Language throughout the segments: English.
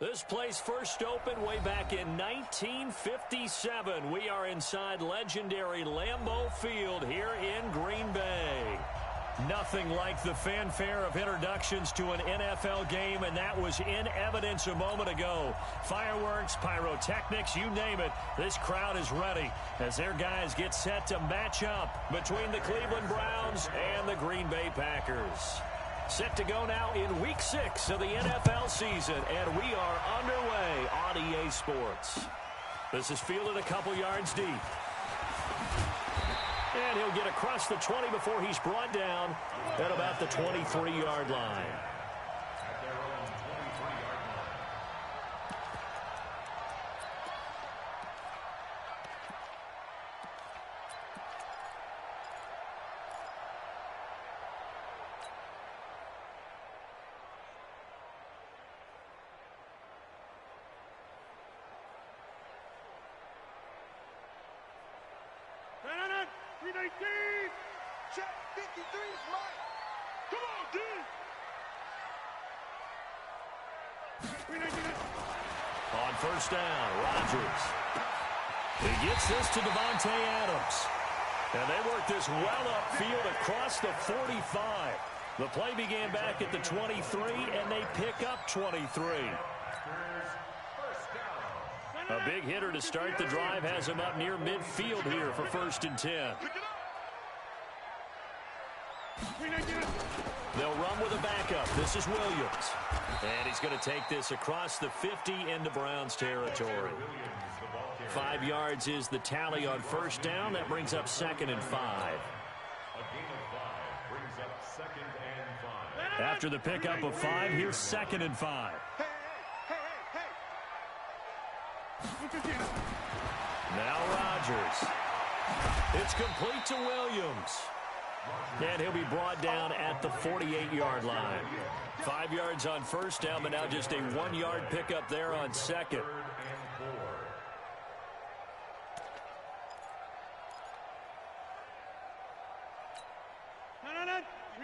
This place first opened way back in 1957. We are inside legendary Lambeau Field here in Green Bay. Nothing like the fanfare of introductions to an NFL game, and that was in evidence a moment ago. Fireworks, pyrotechnics, you name it. This crowd is ready as their guys get set to match up between the Cleveland Browns and the Green Bay Packers. Set to go now in Week 6 of the NFL season, and we are underway on EA Sports. This is fielded a couple yards deep. And he'll get across the 20 before he's brought down at about the 23-yard line. Check 53 is mine. Come on, dude. On first down, Rodgers. He gets this to Davante Adams. And they work this well upfield across the 45. The play began back at the 23, and they pick up 23. A big hitter to start the drive has him up near midfield here for 1st and 10. They'll run with a backup. This is Williams. And he's going to take this across the 50 into Browns territory. 5 yards is the tally on first down. That brings up 2nd and 5. After the pickup of 5, here's 2nd and 5. Now Rodgers. It's complete to Williams. And he'll be brought down at the 48-yard line. 5 yards on first down, but now just a 1-yard pickup there on second. No.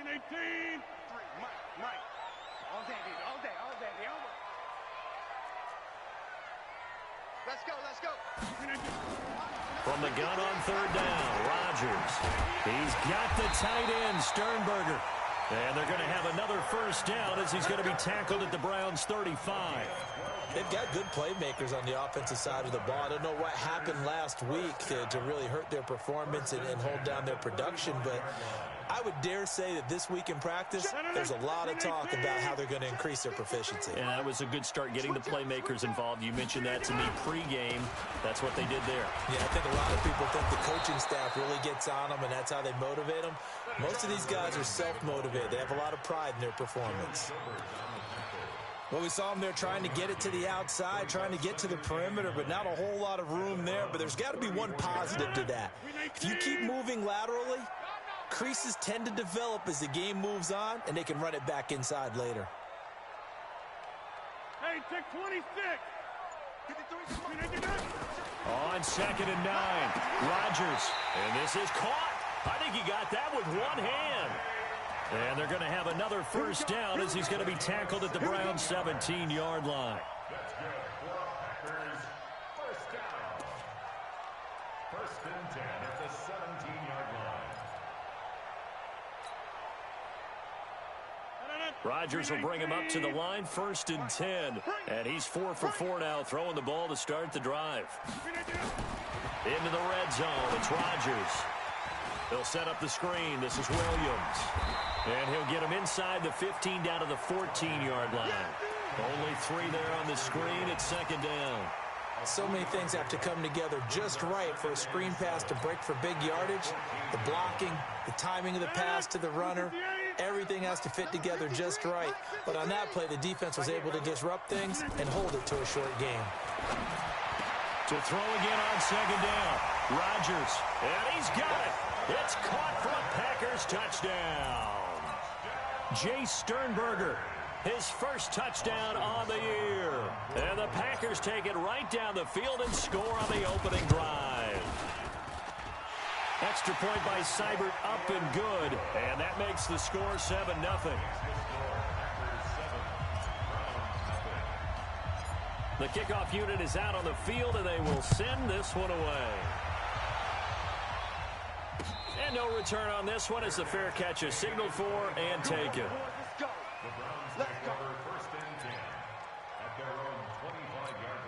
18. Mike. All day, dude. All day. Let's go. From the gun on third down, Rodgers. He's got the tight end, Sternberger. And they're going to have another first down as he's going to be tackled at the Browns' 35. They've got good playmakers on the offensive side of the ball. I don't know what happened last week to really hurt their performance and hold down their production, but I would dare say that this week in practice, there's a lot of talk about how they're going to increase their proficiency. And that was a good start getting the playmakers involved. You mentioned that to me pregame. That's what they did there. Yeah, I think a lot of people think the coaching staff really gets on them, and that's how they motivate them. Most of these guys are self-motivated. They have a lot of pride in their performance. Well, we saw them there trying to get it to the outside, trying to get to the perimeter, but not a whole lot of room there. But there's got to be one positive to that. If you keep moving laterally, creases tend to develop as the game moves on, and they can run it back inside later. Hey, take 26. On 2nd and 9, Rodgers. And this is caught. I think he got that with one hand. And they're going to have another first down as he's going to be tackled at the Browns' 17-yard line. That's good. First down. 1st and 10 at the 17-yard line. Rodgers will bring him up to the line, 1st and 10. And he's 4 for 4 now, throwing the ball to start the drive. Into the red zone, it's Rodgers. They'll set up the screen. This is Williams. And he'll get him inside the 15 down to the 14-yard line. Only 3 there on the screen at 2nd down. So many things have to come together just right for a screen pass to break for big yardage. The blocking, the timing of the pass to the runner, everything has to fit together just right. But on that play, the defense was able to disrupt things and hold it to a short game. To throw again on 2nd down. Rodgers, and he's got it. It's caught for a Packers touchdown. Jay Sternberger, his first touchdown on the year. And the Packers take it right down the field and score on the opening drive. Extra point by Seibert, up and good. And that makes the score 7-0. The kickoff unit is out on the field, and they will send this one away. And no return on this one as the fair catch is signaled for and taken. Let's go. Let's go. First and 10 at their own 25-yard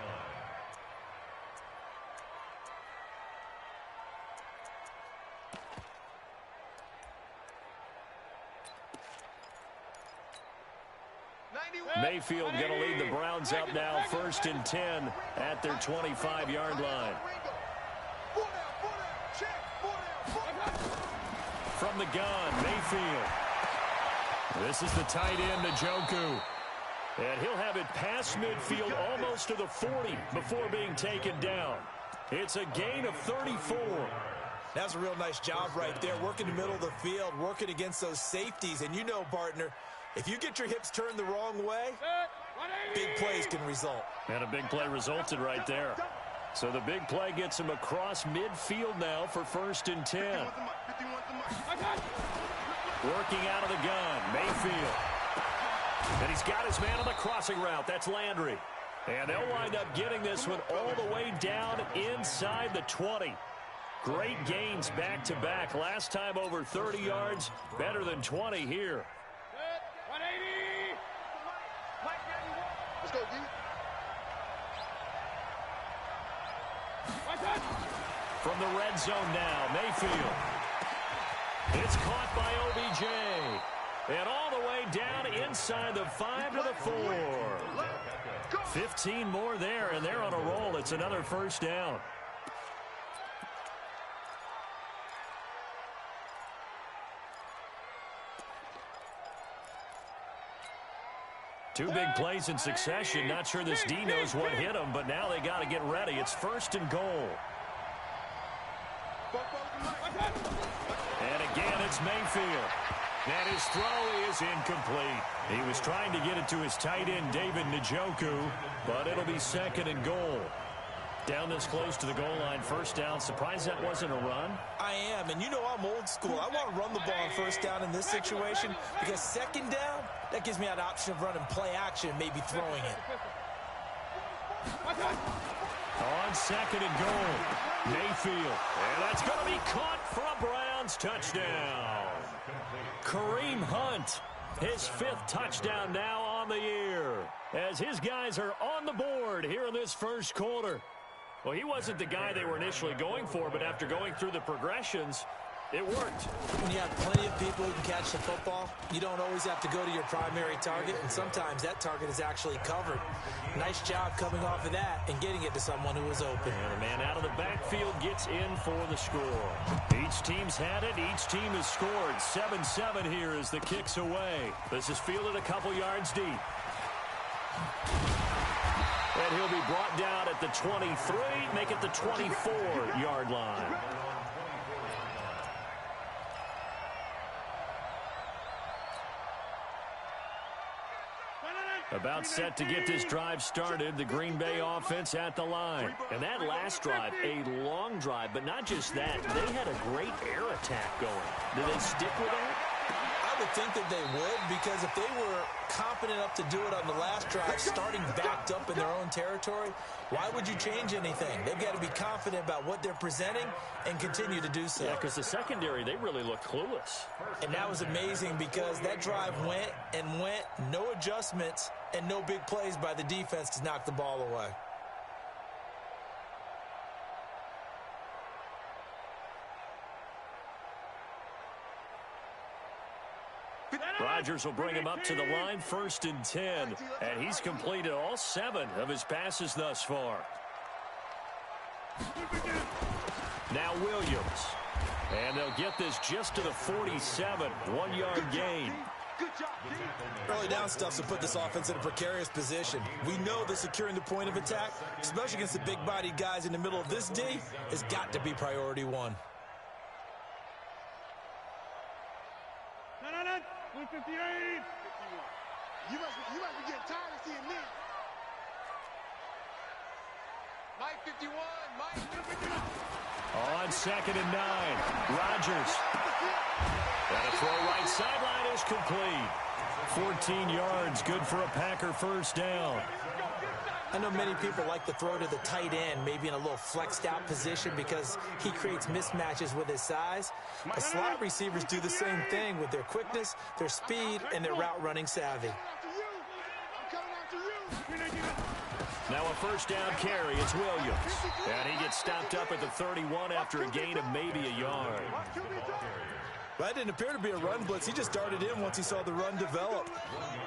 line. Mayfield going to lead the Browns up now, first and 10 at their 25-yard line. From the gun, Mayfield. This is the tight end, Njoku. And he'll have it past midfield almost to the 40 before being taken down. It's a gain of 34. That's a real nice job right there, working the middle of the field, working against those safeties. And you know, partner, if you get your hips turned the wrong way, big plays can result. And a big play resulted right there. So the big play gets him across midfield now for first and 10. Working out of the gun, Mayfield. And he's got his man on the crossing route. That's Landry. And they'll wind up getting this one all the way down inside the 20. Great gains back-to-back. Last time over 30 yards, better than 20 here. 180. Let's go, D. From the red zone now, Mayfield. It's caught by OBJ. And all the way down inside the 5 to the 4. 15 more there, and they're on a roll. It's another first down. Two big plays in succession. Not sure this D knows what hit him, but now they got to get ready. It's first and goal. And again, it's Mayfield. And his throw is incomplete. He was trying to get it to his tight end, David Njoku, but it'll be second and goal. Down this close to the goal line, first down. Surprised that wasn't a run? I am, and you know I'm old school. I want to run the ball on first down in this situation because second down, that gives me an option of running play action, maybe throwing it. On second and goal, Mayfield. And that's going to be caught for a Browns touchdown. Kareem Hunt, his 5th touchdown now on the year, as his guys are on the board here in this first quarter. Well, he wasn't the guy they were initially going for, but after going through the progressions, it worked. When you have plenty of people who can catch the football, you don't always have to go to your primary target, and sometimes that target is actually covered. Nice job coming off of that and getting it to someone who was open. And a man out of the backfield gets in for the score. Each team's had it. Each team has scored. 7-7 here as the kick's away. This is fielded a couple yards deep. And he'll be brought down at the 23, make it the 24-yard line. About set to get this drive started, the Green Bay offense at the line. And that last drive, a long drive, but not just that. They had a great air attack going. Do they stick with that? I would think that they would, because if they were confident enough to do it on the last drive, starting backed up in their own territory, why would you change anything? They've got to be confident about what they're presenting and continue to do so. Yeah, because the secondary, they really looked clueless. And that was amazing because that drive went and went, no adjustments, and no big plays by the defense to knock the ball away. Rodgers will bring him up to the line, first and 10. And he's completed all 7 of his passes thus far. Now Williams. And they'll get this just to the 47, 1-yard gain. Early down stuff to put this offense in a precarious position. We know that securing the point of attack, especially against the big-bodied guys in the middle of this D, has got to be priority 1. 158. You must be getting tired of seeing me. Mike 51. Mike 51. On second and 9, Rodgers. And a throw right sideline is complete. 14 yards, good for a Packer first down. I know many people like to throw to the tight end, maybe in a little flexed out position because he creates mismatches with his size. But slot receivers do the same thing with their quickness, their speed, and their route running savvy. Now a first down carry. It's Williams. And he gets stopped up at the 31 after a gain of maybe a yard. Well, that didn't appear to be a run blitz. He just darted in once he saw the run develop.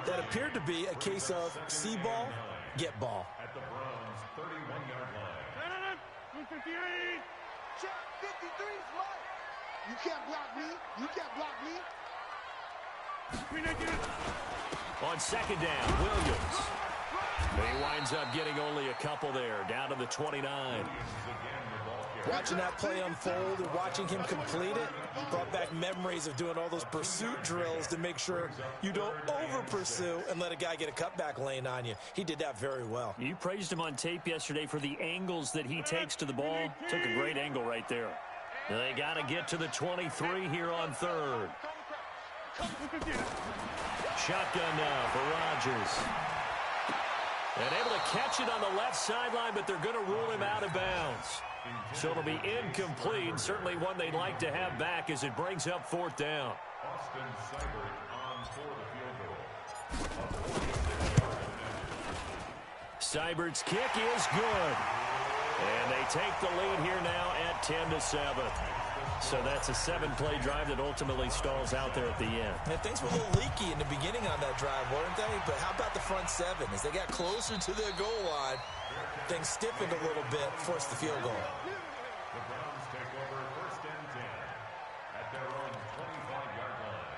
That appeared to be a case of see ball, get ball. At the Browns' 31-yard line. 258. Check 53 smart. You can't block me. You can't block me. On second down, Williams. He winds up getting only a couple there, down to the 29. Watching that play unfold and watching him complete it brought back memories of doing all those pursuit drills to make sure you don't over-pursue and let a guy get a cutback lane on you. He did that very well. You praised him on tape yesterday for the angles that he takes to the ball. Took a great angle right there. They got to get to the 23 here on third. Shotgun now for Rodgers. And able to catch it on the left sideline, but they're going to rule him out of bounds. So it'll be incomplete. Certainly one they'd like to have back as it brings up fourth down. Austin Seibert on for the field goal. Seibert's kick is good. And they take the lead here now at 10-7. So that's a 7-play drive that ultimately stalls out there at the end. And things were a little leaky in the beginning on that drive, weren't they? But how about the front seven? As they got closer to their goal line, things stiffened a little bit, forced the field goal. The Browns take over first and 10 at their own 25-yard line.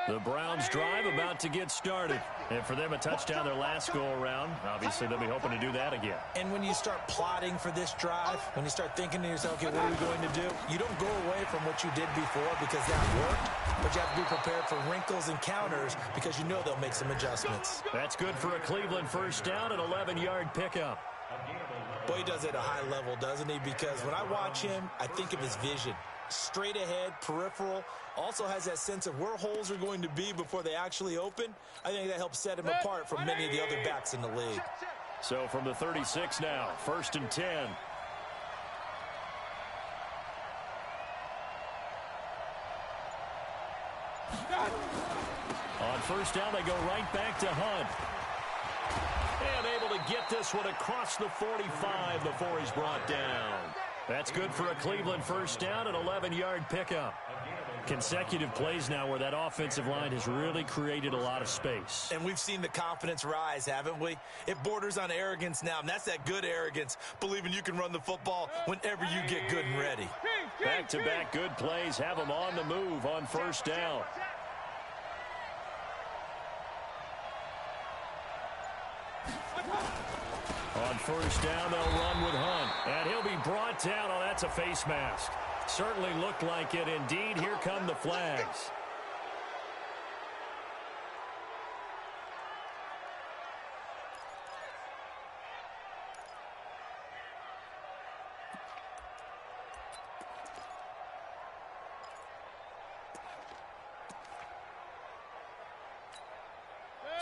The Browns drive about to get started. And for them, a touchdown their last go-around. Obviously, they'll be hoping to do that again. And when you start plotting for this drive, when you start thinking to yourself, okay, what are we going to do? You don't go away from what you did before because that worked, but you have to be prepared for wrinkles and counters because you know they'll make some adjustments. That's good for a Cleveland first down, an 11-yard pickup. Boy, he does it at a high level, doesn't he? Because when I watch him, I think of his vision. Straight ahead, peripheral, also has that sense of where holes are going to be before they actually open. I think that helps set him apart from many of the other backs in the league. So from the 36 now, first and 10. On first down, they go right back to Hunt. And able to get this one across the 45 before he's brought down. That's good for a Cleveland first down, an 11-yard pickup. Consecutive plays now where that offensive line has really created a lot of space. And we've seen the confidence rise, haven't we? It borders on arrogance now, and that's that good arrogance, believing you can run the football whenever you get good and ready. Back-to-back good plays have them on the move on first down. On first down, they'll run with Hunt. And he'll be brought down. Oh, that's a face mask. Certainly looked like it. Indeed, here come the flags.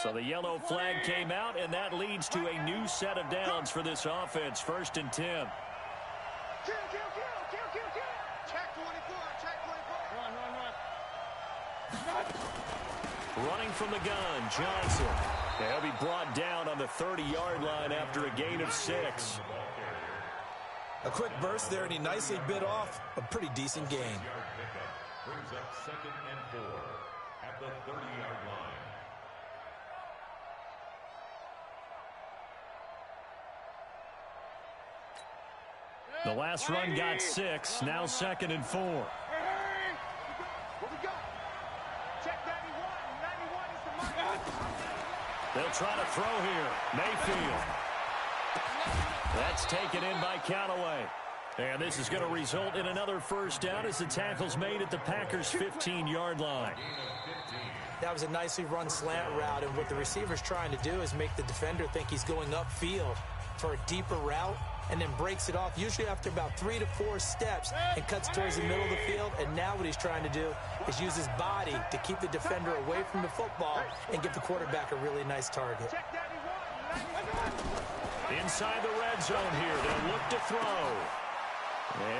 So the yellow flag came out, and that leads to a new set of downs for this offense. First and 10. Kill. Check 24. Check 24. Running from the gun, Johnson. He'll be brought down on the 30-yard line after a gain of 6. A quick burst there, and he nicely bit off a pretty decent gain. Brings up second and 4 at the 30-yard line. The last run got 6, now second and 4. What we got? Check 91. 91 is the mark. They'll try to throw here. Mayfield. That's taken in by Callaway. And this is going to result in another first down as the tackle's made at the Packers' 15-yard line. That was a nicely run slant route, and what the receiver's trying to do is make the defender think he's going upfield for a deeper route, and then breaks it off, usually after about 3 to 4 steps, and cuts towards the middle of the field. And now what he's trying to do is use his body to keep the defender away from the football and give the quarterback a really nice target. Inside the red zone here, they'll look to throw.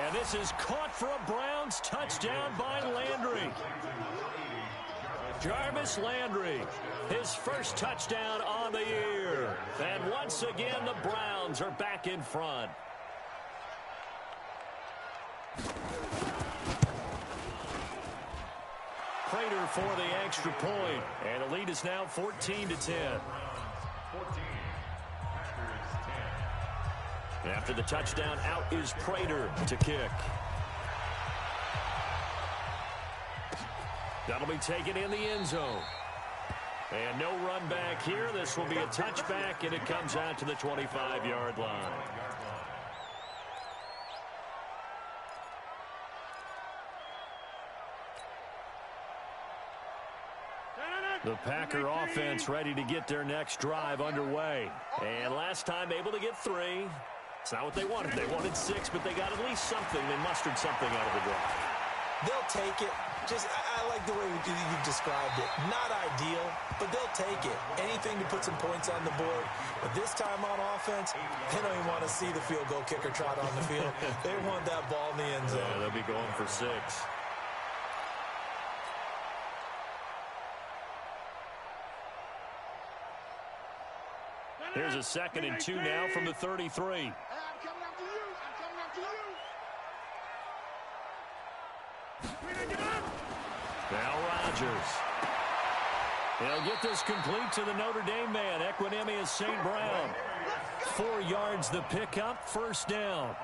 And this is caught for a Browns touchdown by Landry. Jarvis Landry, his first touchdown on the year. And once again, the Browns are back in front. Prater for the extra point. And the lead is now 14-10. After the touchdown, out is Prater to kick. That'll be taken in the end zone. And no run back here. This will be a touchback, and it comes out to the 25-yard line. The Packer offense ready to get their next drive underway. And last time able to get 3. It's not what they wanted. They wanted 6, but they got at least something. They mustered something out of the drive. They'll take it. I like the way you've described it. Not ideal, but they'll take it. Anything to put some points on the board. But this time on offense, they don't even want to see the field goal kicker trot on the field. They want that ball in the end zone. Yeah, they'll be going for 6. Here's a 2nd and 2 now from the 33. I'm coming after you. I'm coming after you. Now Rodgers. He'll get this complete to the Notre Dame man, Equanimeous St. Brown. 4 yards the pickup, first down.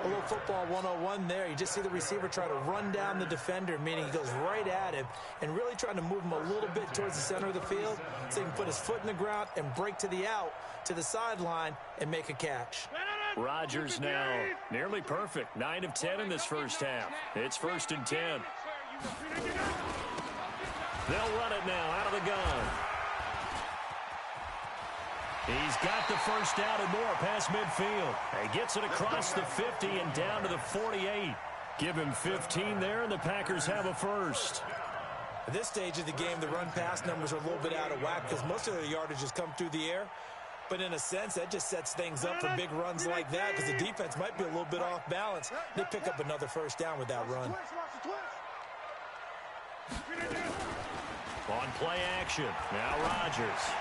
A little football 101 there. You just see the receiver try to run down the defender, meaning he goes right at him and really trying to move him a little bit towards the center of the field so he can put his foot in the ground and break to the out, to the sideline, and make a catch. Rodgers now nearly perfect. 9 of 10 in this first half. It's 1st and 10. They'll run it now out of the gun. He's got the first down and more past midfield. He gets it across the 50 and down to the 48. Give him 15 there, and the Packers have a first. At this stage of the game, the run-pass numbers are a little bit out of whack because most of their yardage has come through the air. But in a sense, that just sets things up for big runs like that because the defense might be a little bit off balance. They pick up another first down with that run. On play action, now Rodgers.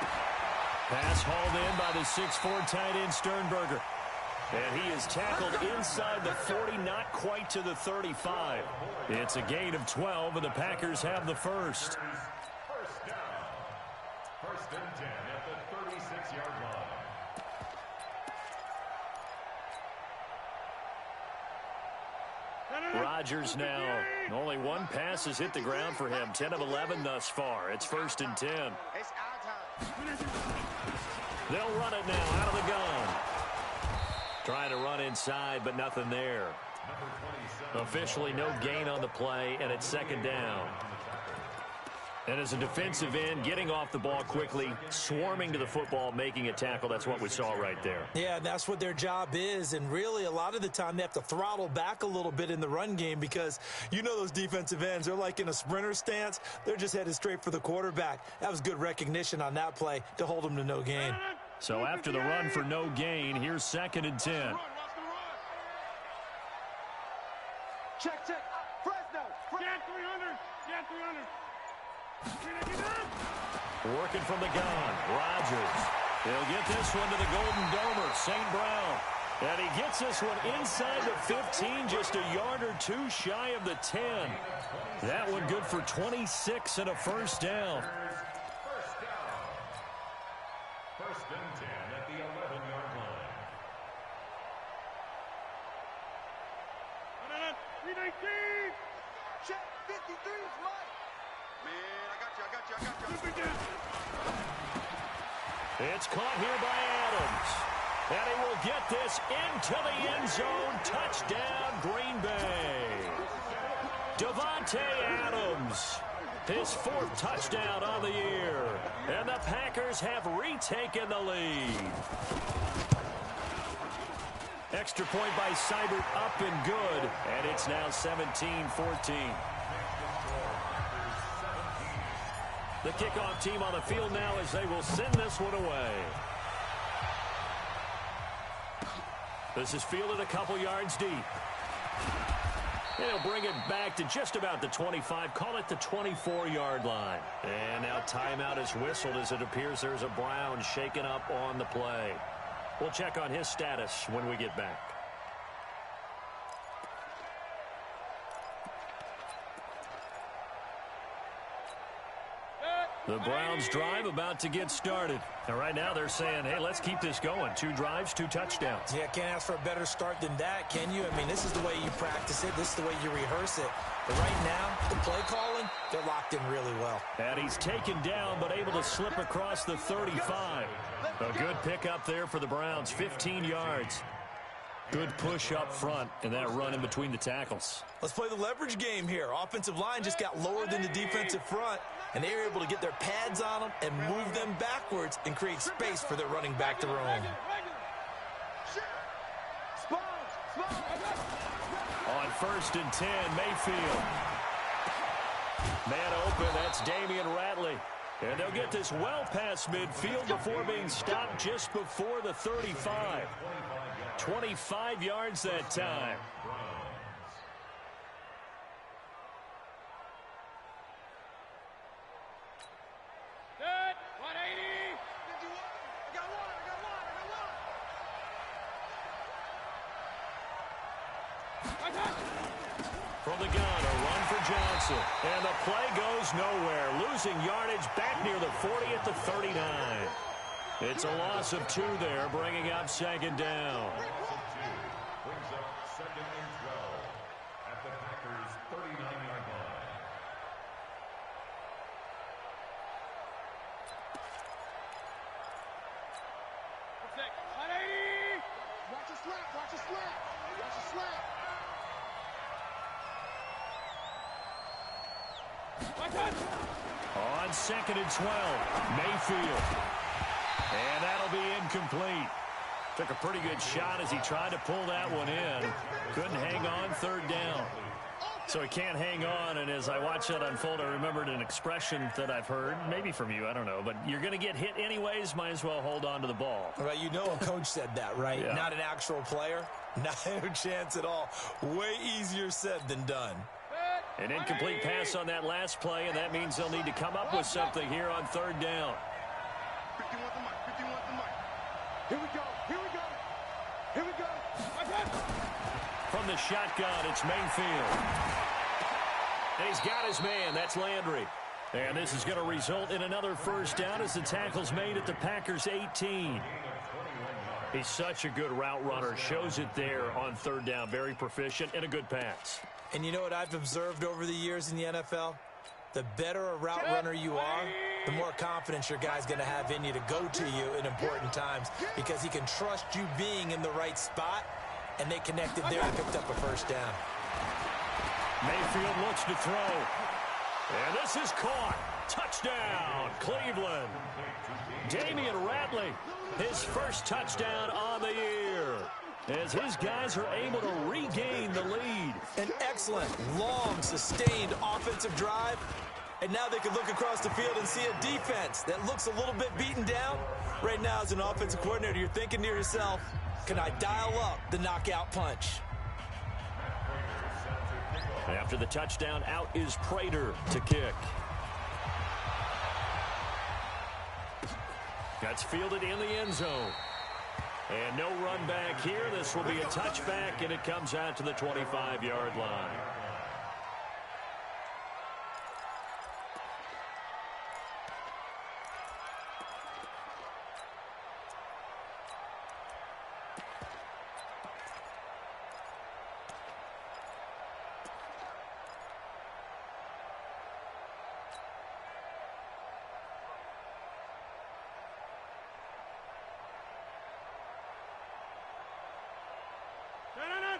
Pass hauled in by the 6'4" tight end Sternberger. And he is tackled inside the 40, not quite to the 35. It's a gain of 12, and the Packers have the first. First down. 1st and 10 at the 36-yard line. Rodgers now. Only 1 pass has hit the ground for him. 10 of 11 thus far. It's 1st and 10. It's our time. They'll run it now out of the gun. Trying to run inside, but nothing there. Officially no gain on the play, and it's 2nd down. And as a defensive end, getting off the ball quickly, swarming to the football, making a tackle, that's what we saw right there. Yeah, that's what their job is, and really a lot of the time they have to throttle back a little bit in the run game because you know those defensive ends, they're like in a sprinter stance. They're just headed straight for the quarterback. That was good recognition on that play to hold them to no gain. So after the run for no gain, here's 2nd and 10. Check. Fresno. Get 300. Get 300. Working from the gun. Rodgers. He'll get this one to the Golden Domer, St. Brown. And he gets this one inside the 15, just a yard or 2 shy of the 10. That one good for 26 and a first down. 1st and 10 at the 11-yard line. 319. Check 53 is mine. Man, I got you. It's caught here by Adams. And he will get this into the end zone. Touchdown, Green Bay. Davante Adams, his 4th touchdown on the year. And the Packers have retaken the lead. Extra point by Seibert, up and good. And it's now 17-14. The kickoff team on the field now as they will send this one away. This is fielded a couple yards deep. And he'll bring it back to just about the 25. Call it the 24-yard line. And now timeout is whistled as it appears there's a Brown shaken up on the play. We'll check on his status when we get back. The Browns drive about to get started. And right now they're saying, hey, let's keep this going. 2 drives, 2 touchdowns. Yeah, can't ask for a better start than that, can you? I mean, this is the way you practice it. This is the way you rehearse it. But right now, the play calling, they're locked in really well. And he's taken down but able to slip across the 35. A good pickup there for the Browns, 15 yards. Good push up front and that run in between the tackles. Let's play the leverage game here. Offensive line just got lower than the defensive front, and they were able to get their pads on them and move them backwards and create space for their running back to roam. On 1st and 10, Mayfield. Man open, that's Damian Ratley. And they'll get this well past midfield before being stopped just before the 35. 25 yards that time. From the gun, a run for Johnson. And the play goes nowhere. Losing yardage back near the 40 at the 39. It's a loss of 2 there, bringing up 2nd down. Brings up 2nd and 12 at the Packers' 39-yard line. Watch your slap, watch your slap, watch your slap. On 2nd and 12, Mayfield. And that'll be incomplete. Took a pretty good shot as he tried to pull that one in. Couldn't hang on 3rd down. So he can't hang on, and as I watch that unfold, I remembered an expression that I've heard, maybe from you, I don't know, but you're going to get hit anyways, might as well hold on to the ball. Right, you know a coach said that, right? Yeah. Not an actual player. Not a chance at all. Way easier said than done. An incomplete pass on that last play, and that means they'll need to come up with something here on 3rd down. 51 the mic, 51 the mic. Here we go, here we go, here we go. From the shotgun, it's Mayfield. And he's got his man. That's Landry. And this is going to result in another 1st down as the tackle's made at the Packers' 18. He's such a good route runner. Shows it there on 3rd down. Very proficient and a good pass. And you know what I've observed over the years in the NFL? The better a route runner you are, the more confidence your guy's going to have in you to go to you in important times because he can trust you being in the right spot, and they connected there and picked up a 1st down. Mayfield looks to throw. And this is caught. Touchdown, Cleveland. Damian Ratley, his 1st touchdown on the year, as his guys are able to regain the lead. An excellent, long, sustained offensive drive. And now they can look across the field and see a defense that looks a little bit beaten down. Right now, as an offensive coordinator, you're thinking to yourself, can I dial up the knockout punch? After the touchdown, out is Prater to kick. That's fielded in the end zone. And no run back here. This will be a touchback, and it comes out to the 25-yard line.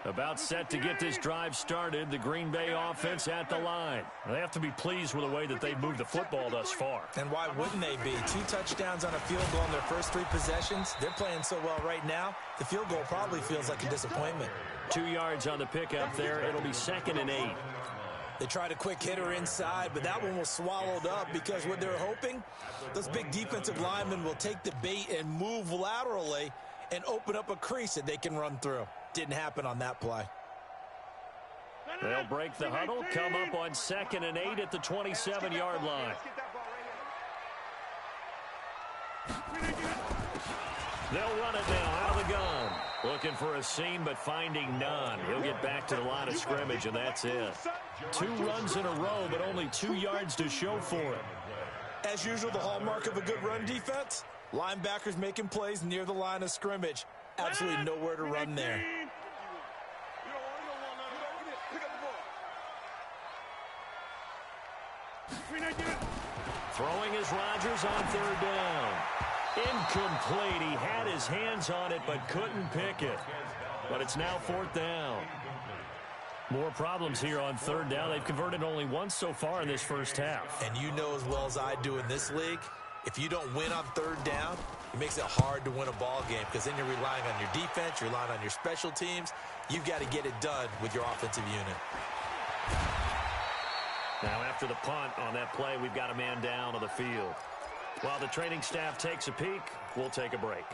About set to get this drive started, the Green Bay offense at the line. They have to be pleased with the way that they've moved the football thus far. And why wouldn't they be? 2 touchdowns on a field goal in their first 3 possessions. They're playing so well right now, the field goal probably feels like a disappointment. 2 yards on the pickup there. It'll be 2nd and 8. They tried a quick hitter inside, but that one was swallowed up because what they're hoping, those big defensive linemen will take the bait and move laterally and open up a crease that they can run through. Didn't happen on that play. They'll break the huddle, come up on 2nd and 8 at the 27-yard line. They'll run it now out of the gun. Looking for a seam, but finding none. He'll get back to the line of scrimmage, and that's it. 2 runs in a row, but only 2 yards to show for it. As usual, the hallmark of a good run defense, linebackers making plays near the line of scrimmage. Absolutely nowhere to run there. Throwing is Rodgers on 3rd down. Incomplete. He had his hands on it but couldn't pick it. But it's now 4th down. More problems here on 3rd down. They've converted only once so far in this first half. And you know as well as I do in this league, if you don't win on 3rd down, it makes it hard to win a ball game because then you're relying on your defense, you're relying on your special teams. You've got to get it done with your offensive unit. Now after the punt on that play, we've got a man down on the field. While the training staff takes a peek, we'll take a break.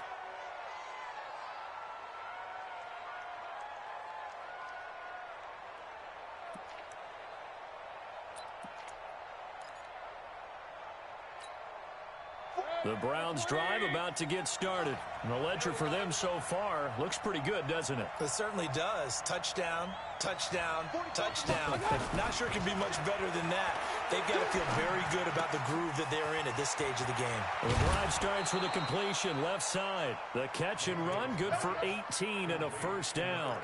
The Browns drive about to get started. And the ledger for them so far looks pretty good, doesn't it? It certainly does. Touchdown, touchdown, touchdown. Not sure it can be much better than that. They've got to feel very good about the groove that they're in at this stage of the game. The drive starts with a completion left side. The catch and run good for 18 and a first down.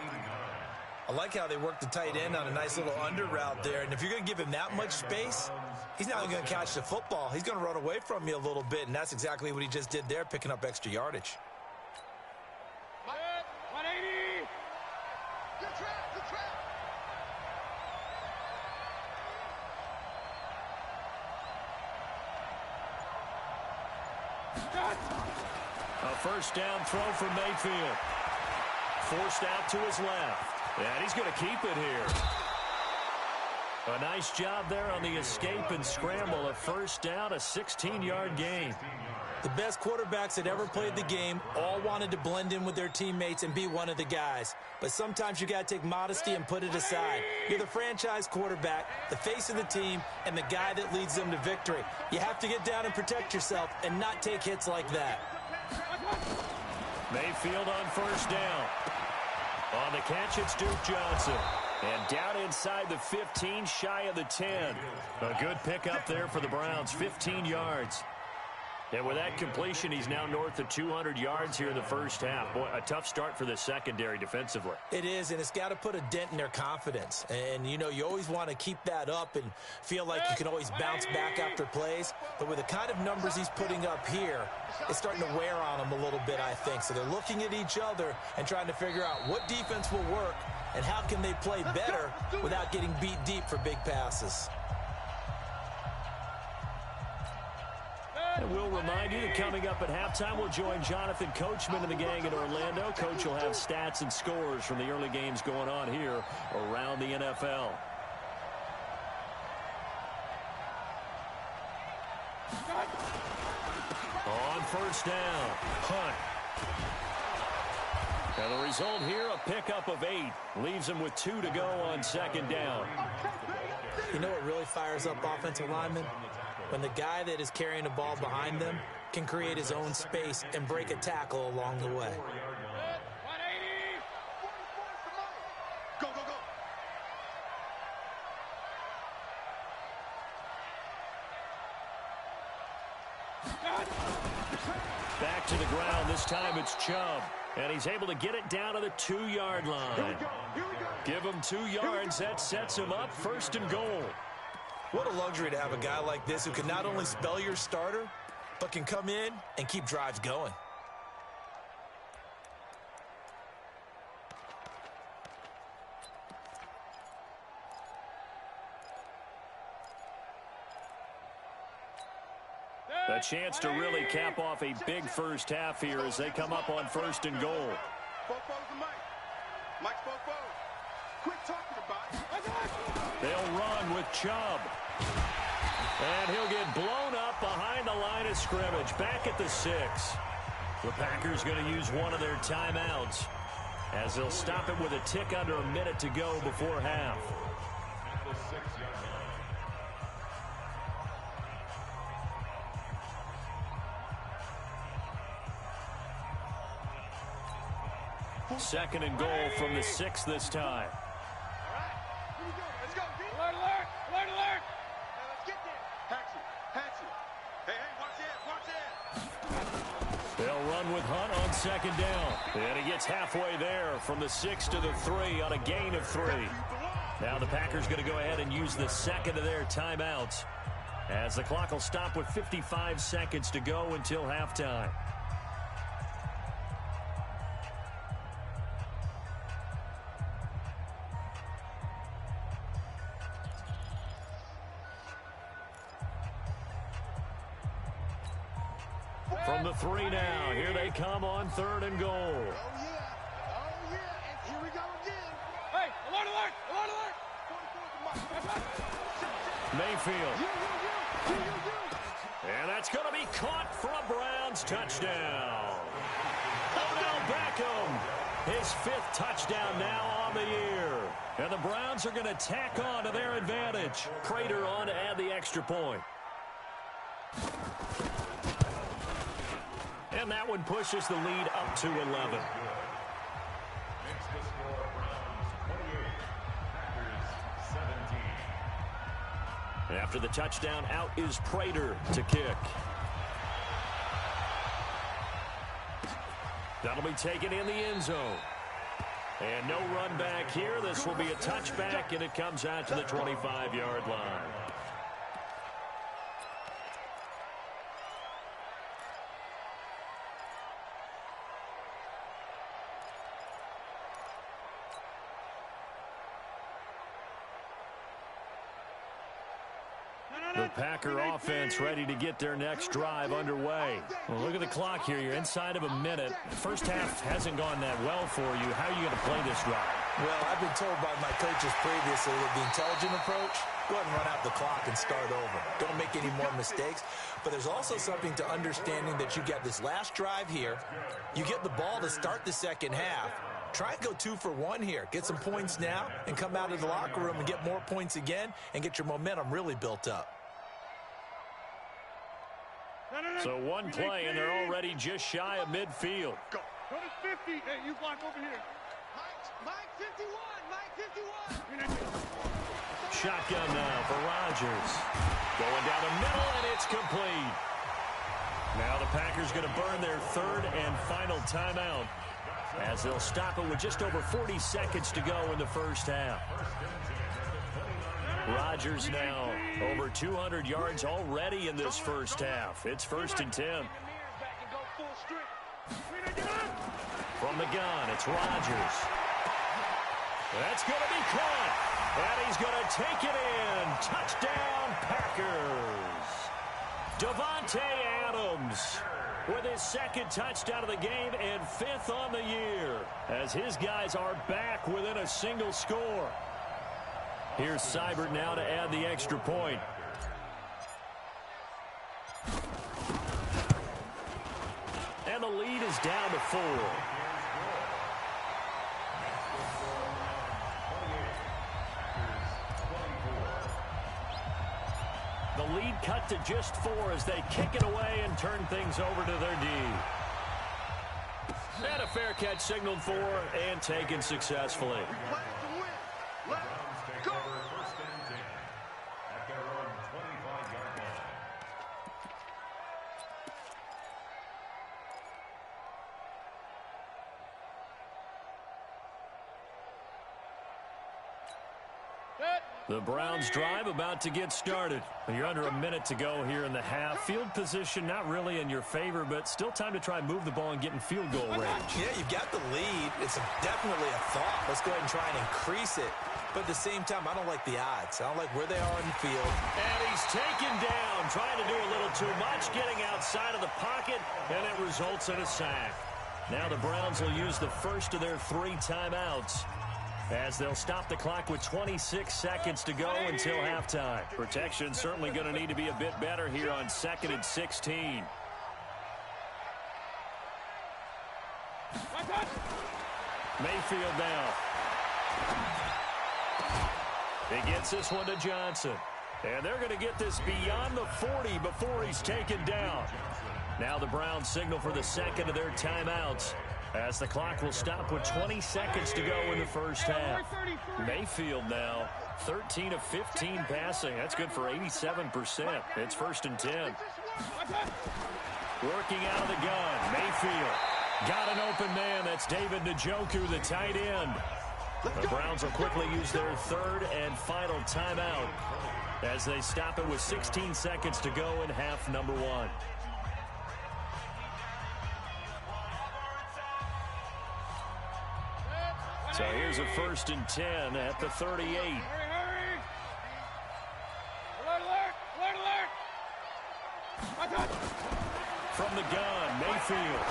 I like how they work the tight end on a nice little under route there. And if you're going to give him that much space, he's not going to catch the football. He's going to run away from you a little bit, and that's exactly what he just did there, picking up extra yardage. 180. Good trap, good trap. A first down throw from Mayfield. Forced out to his left. And he's going to keep it here. A nice job there on the escape and scramble. A first down, a 16-yard gain. The best quarterbacks that ever played the game all wanted to blend in with their teammates and be one of the guys. But sometimes you got to take modesty and put it aside. You're the franchise quarterback, the face of the team, and the guy that leads them to victory. You have to get down and protect yourself and not take hits like that. Mayfield on first down. On the catch, it's Duke Johnson. And down inside the 15, shy of the 10. A good pickup there for the Browns, 15 yards. And with that completion, he's now north of 200 yards here in the first half. Boy, a tough start for the secondary defensively. It is, and it's got to put a dent in their confidence. And, you know, you always want to keep that up and feel like you can always bounce back after plays. But with the kind of numbers he's putting up here, it's starting to wear on them a little bit, I think. So they're looking at each other and trying to figure out what defense will work and how can they play better without getting beat deep for big passes. And we'll remind you that coming up at halftime, we'll join Jonathan Coachman and the gang in Orlando. Coach will have stats and scores from the early games going on here around the NFL. On first down, Hunt. And the result here, a pickup of 8. Leaves him with 2 to go on second down. You know what really fires up offensive linemen? When the guy that is carrying the ball behind them can create his own space and break a tackle along the way. 180. Go, go, go. Back to the ground. This time it's Chubb. And he's able to get it down to the 2-yard line. Give him 2 yards. That sets him up first and goal. What a luxury to have a guy like this who can not only spell your starter, but can come in and keep drives going. A chance to really cap off a big first half here as they come up on first and goal. Mike's both foes. Quit talking about it. They'll run with Chubb. And he'll get blown up behind the line of scrimmage, back at the 6. The Packers going to use one of their timeouts as they'll stop it with a tick under a minute to go before half. At the 6-yard line. Second and goal from the 6 this time. All right, here we go. Let's go, D. Alert, alert, alert, alert. Now let's get there. Hatchet. Hey, watch it. They'll run with Hunt on second down. And he gets halfway there from the 6 to the 3 on a gain of 3. Now the Packers going to go ahead and use the second of their timeouts as the clock will stop with 55 seconds to go until halftime. From the 3 now, here they come on third and goal. Oh, yeah. And here we go again. Hey, alert. Mayfield. And that's going to be caught for a Browns touchdown. Odell Beckham, his 5th touchdown now on the year. And the Browns are going to tack on to their advantage. Prater on to add the extra point. And that one pushes the lead up to 11. Makes the score Browns 28, Packers 17. After the touchdown, out is Prater to kick. That'll be taken in the end zone. And no run back here. This will be a touchback, and it comes out to the 25-yard line. The Packer offense ready to get their next drive underway. Well, look at the clock here. You're inside of a minute. First half hasn't gone that well for you. How are you going to play this drive? Well, I've been told by my coaches previously that the intelligent approach, go ahead and run out the clock and start over. Don't make any more mistakes. But there's also something to understanding that you got this last drive here. You get the ball to start the second half. Try and go 2 for 1 here. Get some points now and come out of the locker room and get more points again and get your momentum really built up. So one play, and they're already just shy of midfield. Go to 50. Hey, you block over here. Mike 51. Shotgun now for Rodgers. Going down the middle, and it's complete. Now the Packers going to burn their 3rd and final timeout as they'll stop it with just over 40 seconds to go in the first half. Rodgers now over 200 yards already in this first half. It's 1st and 10. From the gun, it's Rodgers. That's going to be caught. And he's going to take it in. Touchdown, Packers. Davante Adams with his 2nd touchdown of the game and 5th on the year as his guys are back within a single score. Here's Seibert now to add the extra point. And the lead is down to 4. The lead cut to just 4 as they kick it away and turn things over to their D. And a fair catch signaled for and taken successfully. Take over 1st and 10 at their own 25-yard line. The Browns drive about to get started. You're under a minute to go here in the half. Field position not really in your favor, but still time to try and move the ball and get in field goal range. Yeah, you've got the lead. It's definitely a thought. Let's go ahead and try and increase it. But at the same time, I don't like the odds. I don't like where they are in the field. And he's taken down, trying to do a little too much, getting outside of the pocket, and it results in a sack. Now the Browns will use the first of their 3 timeouts as they'll stop the clock with 26 seconds to go until halftime. Protection certainly going to need to be a bit better here on 2nd and 16. Mayfield now. He gets this one to Johnson. And they're going to get this beyond the 40 before he's taken down. Now the Browns signal for the second of their timeouts, as the clock will stop with 20 seconds to go in the first half. Mayfield now, 13 of 15 passing. That's good for 87%. It's 1st and 10. Working out of the gun, Mayfield. Got an open man. That's David Njoku, the tight end. The Browns will quickly use their 3rd and final timeout as they stop it with 16 seconds to go in half number 1. So here's a 1st and 10 at the 38. Hurry! Alert! From the gun, Mayfield.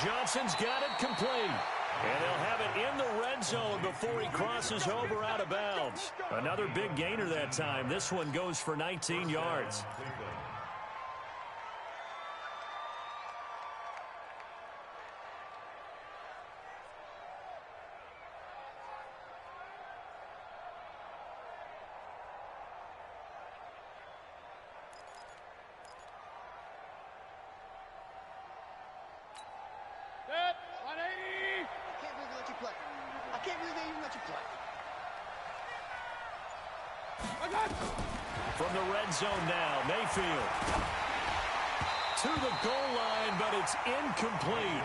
Johnson's got it complete. And they'll have it in the red zone before he crosses over out of bounds. Another big gainer that time. This one goes for 19 yards. From the red zone now, Mayfield. To the goal line, but it's incomplete.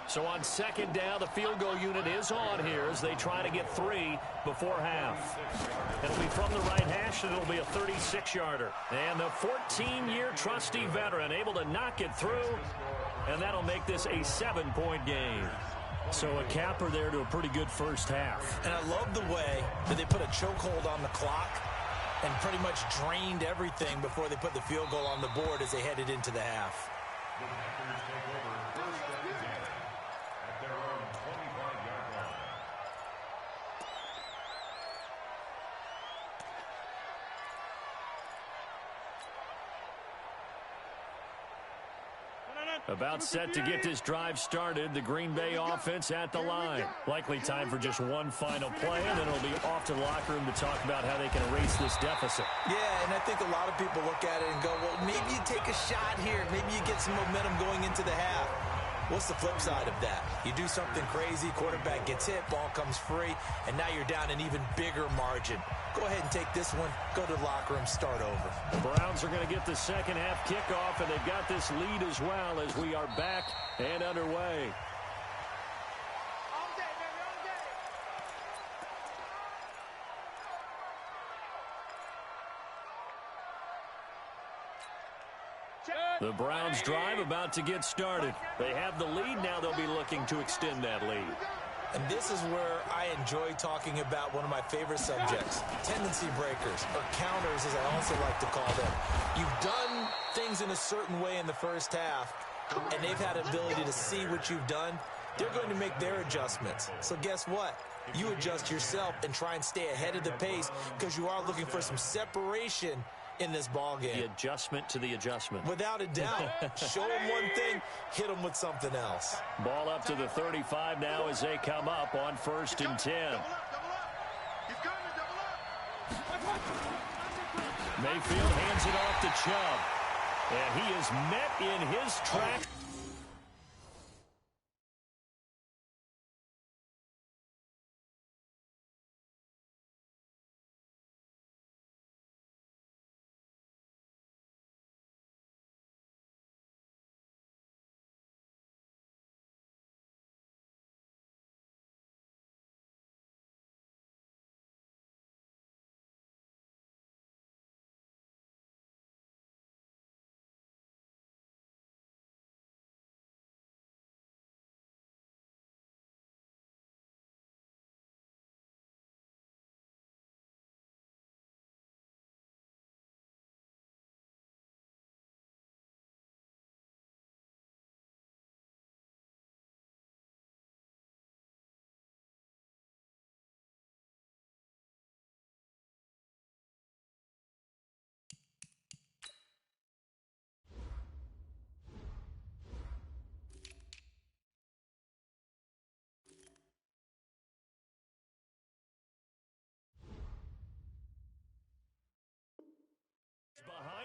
So on 2nd down, the field goal unit is on here as they try to get 3 before half. It'll be from the right hash, and it'll be a 36-yarder. And the 14-year trusty veteran able to knock it through, and that'll make this a 7-point game. So a capper there to a pretty good first half. And I love the way that they put a chokehold on the clock and pretty much drained everything before they put the field goal on the board as they headed into the half. The Packers take over 1st and 10 at their own 25-yard line. About set to get this drive started. The Green Bay offense at the line. Likely time for just one final play, and then it'll be off to the locker room to talk about how they can erase this deficit. Yeah, and I think a lot of people look at it and go, well, maybe you take a shot here. Maybe you get some momentum going into the half. What's the flip side of that? You do something crazy, quarterback gets hit, ball comes free, and now you're down an even bigger margin. Go ahead and take this one, go to the locker room, start over. The Browns are going to get the second half kickoff, and they've got this lead as well as we are back and underway. All day, baby, all day. The Browns drive about to get started. They have the lead. Now they'll be looking to extend that lead. And this is where I enjoy talking about one of my favorite subjects, tendency breakers, or counters as I also like to call them. You've done things in a certain way in the first half, and they've had ability to see what you've done. They're going to make their adjustments. So guess what? You adjust yourself and try and stay ahead of the pace because you are looking for some separation in this ball game. The adjustment to the adjustment. Without a doubt. Show them one thing, hit them with something else. Ball up to the 35 now as they come up on 1st and 10. Double up. He's coming, double up. Mayfield hands it off to Chubb. And he is met in his track.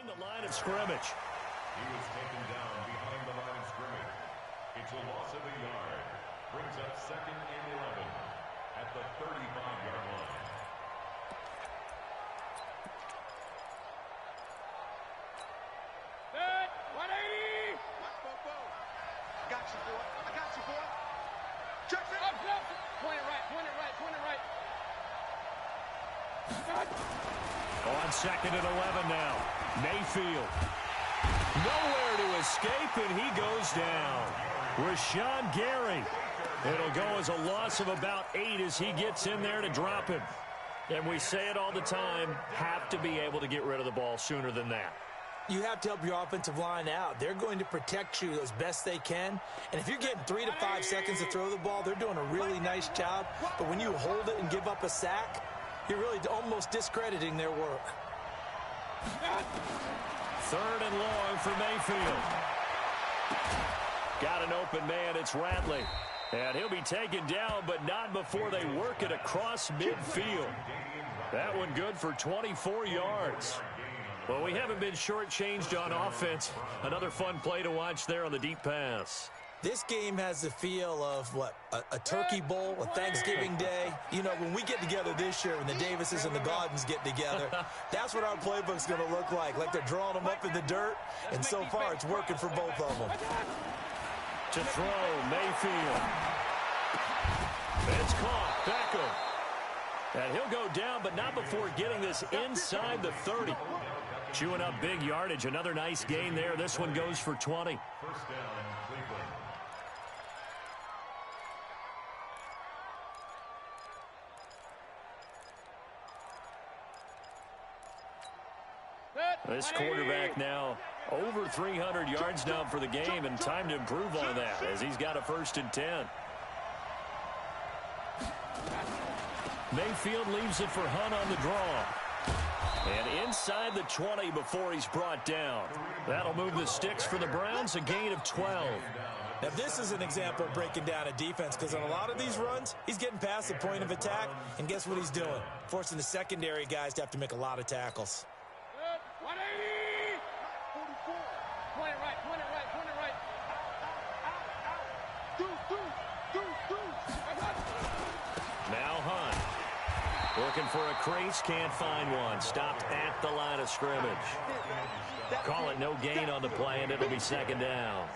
behind the line of scrimmage. He was taken down behind the line of scrimmage. It's a loss of a yard. Brings up 2nd and 11 at the 35-yard line. Good. 180. I got you, boy. I got you, boy. Jackson. Up. Point it right. Point it right. Point it right. Good. On 2nd and 11 now. Mayfield. Nowhere to escape, and he goes down. Rashawn Gary. It'll go as a loss of about 8 as he gets in there to drop him. And we say it all the time, have to be able to get rid of the ball sooner than that. You have to help your offensive line out. They're going to protect you as best they can. And if you're getting 3 to 5 seconds to throw the ball, they're doing a really nice job. But when you hold it and give up a sack, you're really almost discrediting their work. 3rd and long for Mayfield. Got an open man. It's Radley. And he'll be taken down, but not before they work it across midfield. That one good for 24 yards. Well, we haven't been shortchanged on offense. Another fun play to watch there on the deep pass. This game has the feel of, what, a turkey bowl, a Thanksgiving day. You know, when we get together this year, when the Davises and the Gaudens get together, that's what our playbook's going to look like they're drawing them up in the dirt, and so far it's working for both of them. To throw, Mayfield. It's caught, Beckham. And he'll go down, but not before getting this inside the 30. Chewing up big yardage, another nice gain there. This one goes for 20. 1st down, Cleveland. This quarterback now over 300 yards now for the game, and time to improve on that as he's got a 1st and 10. Mayfield leaves it for Hunt on the draw. And inside the 20 before he's brought down. That'll move the sticks for the Browns, a gain of 12. Now, this is an example of breaking down a defense, because on a lot of these runs, he's getting past the point of attack, and guess what he's doing? Forcing the secondary guys to have to make a lot of tackles. 180. 44. Point it right. Point it right. Point it right. Now Hunt. Looking for a crease, can't find one. Stopped at the line of scrimmage. Call it no gain on the play, and it'll be 2nd down.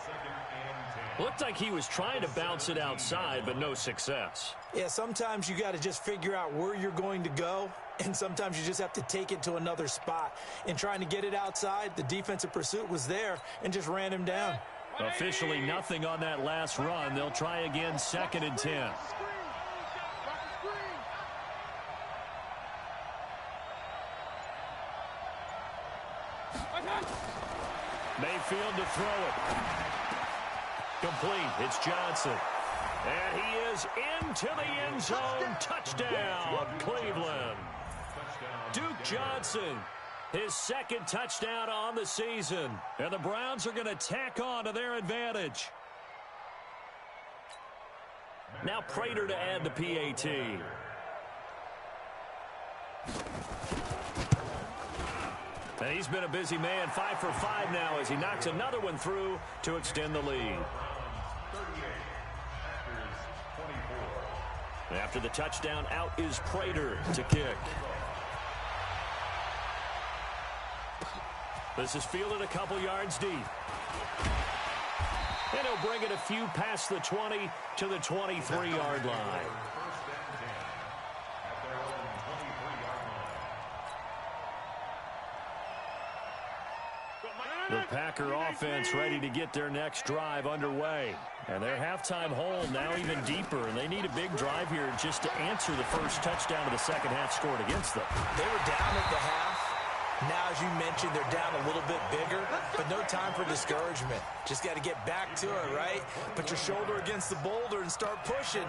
Looked like he was trying to bounce it outside, but no success. Yeah, sometimes you got to just figure out where you're going to go, and sometimes you just have to take it to another spot. In trying to get it outside, the defensive pursuit was there and just ran him down. Officially nothing on that last run. They'll try again, 2nd and 10. Mayfield to throw it. Complete. It's Johnson. And he is into the end zone. Touchdown, Cleveland. Duke Johnson, his 2nd touchdown on the season. And the Browns are going to tack on to their advantage. Now Prater to add the PAT. And he's been a busy man, 5 for 5 now as he knocks another one through to extend the lead. After the touchdown, out is Prater to kick. This is fielded a couple yards deep. And he'll bring it a few past the 20 to the 23-yard line. The Packer offense ready to get their next drive underway. And their halftime hole now even deeper, and they need a big drive here just to answer the first touchdown of the 2nd half scored against them. They were down at the half. Now, as you mentioned, they're down a little bit bigger, but no time for discouragement. Just got to get back to it, right? Put your shoulder against the boulder and start pushing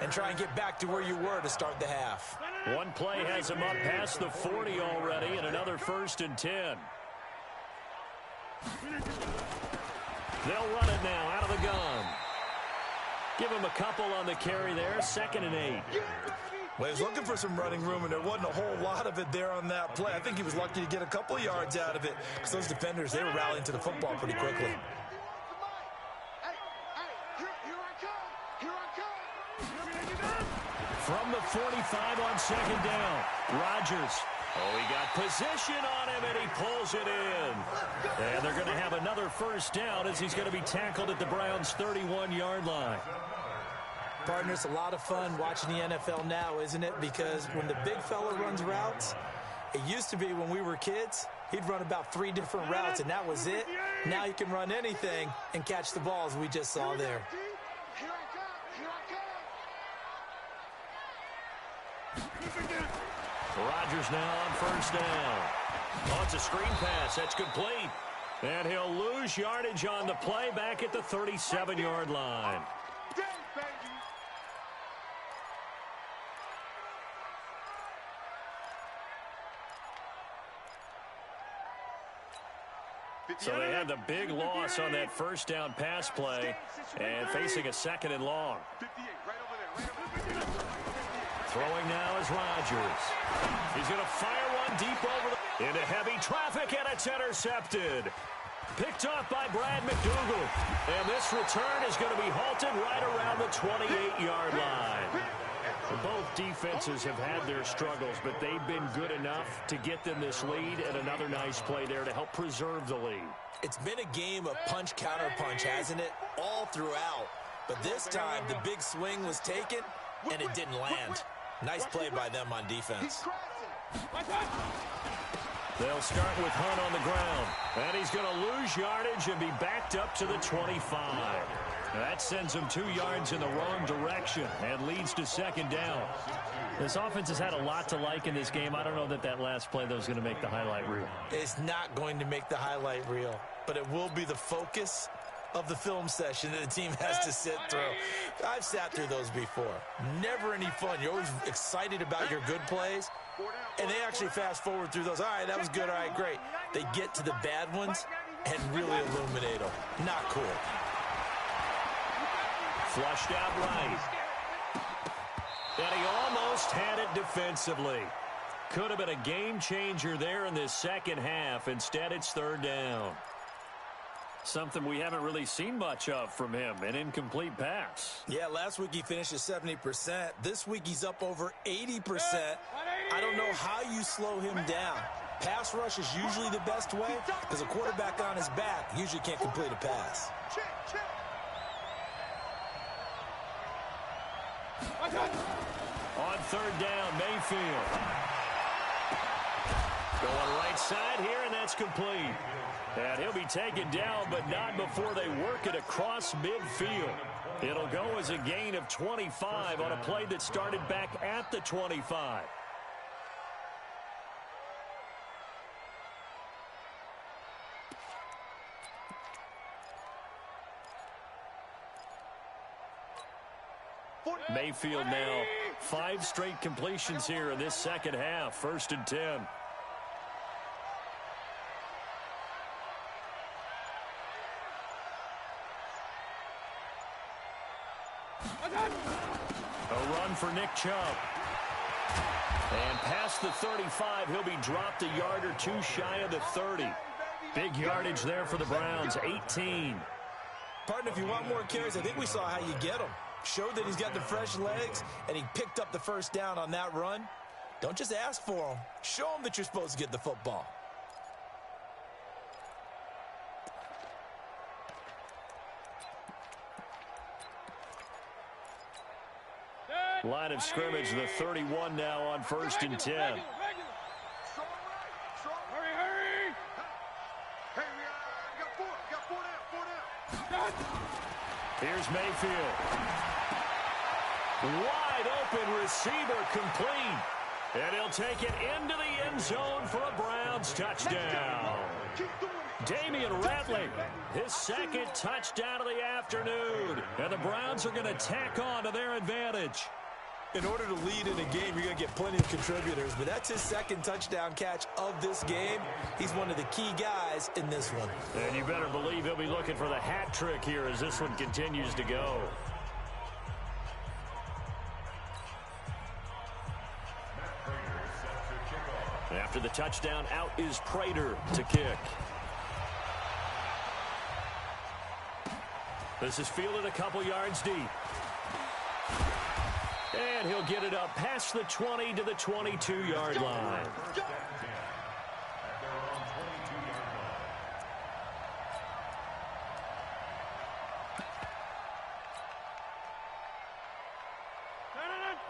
and try and get back to where you were to start the half. One play has them up past the 40 already, and another 1st and 10. They'll run it now out of the gun. Give him a couple on the carry there, 2nd and 8. Well, he was looking for some running room, and there wasn't a whole lot of it there on that play. I think he was lucky to get a couple of yards out of it because those defenders, they were rallying to the football pretty quickly. From the 45 on second down, Rodgers. Oh, he got position on him, and he pulls it in. And they're going to have another first down as he's going to be tackled at the Browns' 31-yard line. Partner, it's a lot of fun watching the NFL now, isn't it? Because when the big fella runs routes, it used to be when we were kids, he'd run about 3 different routes, and that was it. Now he can run anything and catch the ball, as we just saw there. Rodgers now on first down. Oh, it's a screen pass. That's complete. And he'll lose yardage on the play back at the 37-yard line. So they had the big loss on that first down pass play and facing a second and long. Throwing now is Rodgers. He's going to fire one deep over into heavy traffic, and it's intercepted. Picked off by Brad McDougal. And this return is going to be halted right around the 28-yard line. Both defenses have had their struggles, but they've been good enough to get them this lead, and another nice play there to help preserve the lead. It's been a game of punch-counter-punch, hasn't it? All throughout. But this time, the big swing was taken, and it didn't land. Nice play by them on defense. They'll start with Hunt on the ground, and he's going to lose yardage and be backed up to the 25. That sends him 2 yards in the wrong direction and leads to second down. This offense has had a lot to like in this game. I don't know that that last play, though, is going to make the highlight reel. It's not going to make the highlight reel, but it will be the focus of the film session that the team has to sit through. I've sat through those before. Never any fun. You're always excited about your good plays, and they actually fast forward through those. All right, that was good. All right, great. They get to the bad ones and really illuminate them. Not cool. Flushed out right. And he almost had it defensively. Could have been a game changer there in this second half. Instead, it's third down. Something we haven't really seen much of from him, an incomplete pass. Yeah, last week he finished at 70%. This week he's up over 80%. I don't know how you slow him down. Pass rush is usually the best way because a quarterback on his back usually can't complete a pass. On third down, Mayfield. Going right side here, and that's complete. And he'll be taken down, but not before they work it across midfield. It'll go as a gain of 25 on a play that started back at the 25. Mayfield now 5 straight completions here in this second half. 1st and 10. A run for Nick Chubb. And past the 35, he'll be dropped a yard or 2 shy of the 30. Big yardage there for the Browns, 18. Partner, if you want more carries, I think we saw how you get them. Showed that he's got the fresh legs, and he picked up the first down on that run. Don't just ask for him. Show him that you're supposed to get the football. Line of scrimmage, the 31 now on 1st and 10. Hurry! Hey, we got 4 down. Here's Mayfield. Wide open receiver complete. And he'll take it into the end zone for a Browns touchdown. Damian Rattling, his 2nd touchdown of the afternoon. And the Browns are going to tack on to their advantage. In order to lead in a game, you're going to get plenty of contributors, but that's his 2nd touchdown catch of this game. He's one of the key guys in this one. And you better believe he'll be looking for the hat trick here as this one continues to go. After the touchdown, out is Prater to kick. This is fielded a couple yards deep. And he'll get it up past the 20 to the 22-yard line.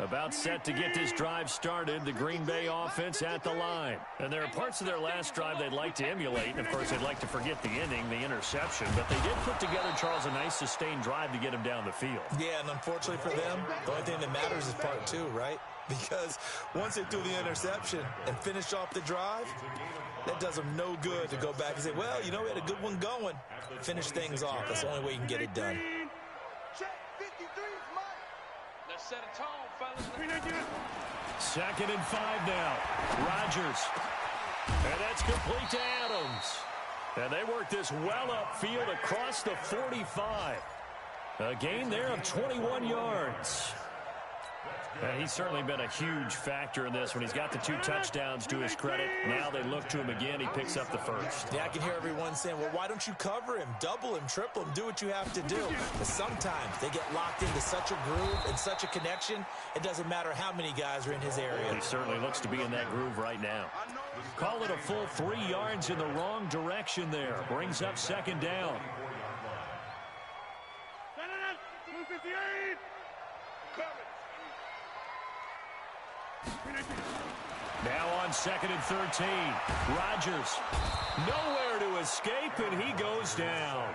About set to get this drive started, the Green Bay offense at the line. And there are parts of their last drive they'd like to emulate. And, of course, they'd like to forget the ending, the interception. But they did put together, Charles, a nice sustained drive to get him down the field. Yeah, and unfortunately for them, the only thing that matters is part two, right? Because once they threw the interception and finished off the drive, that does them no good to go back and say, well, you know, we had a good one going. Finish things off. That's the only way you can get it done. Let's set a tone, fellas. 2nd and 5 now. Rodgers. And that's complete to Adams. And they work this well upfield across the 45. A gain there of 21 yards. And he's certainly been a huge factor in this when he's got the 2 touchdowns to his credit. Now they look to him again. He picks up the first. Yeah, I can hear everyone saying, well, why don't you cover him, double him, triple him, do what you have to do. But sometimes they get locked into such a groove and such a connection, it doesn't matter how many guys are in his area. He certainly looks to be in that groove right now. Call it a full 3 yards in the wrong direction there. Brings up 2nd down. Now on 2nd and 13. Rodgers nowhere to escape, and he goes down.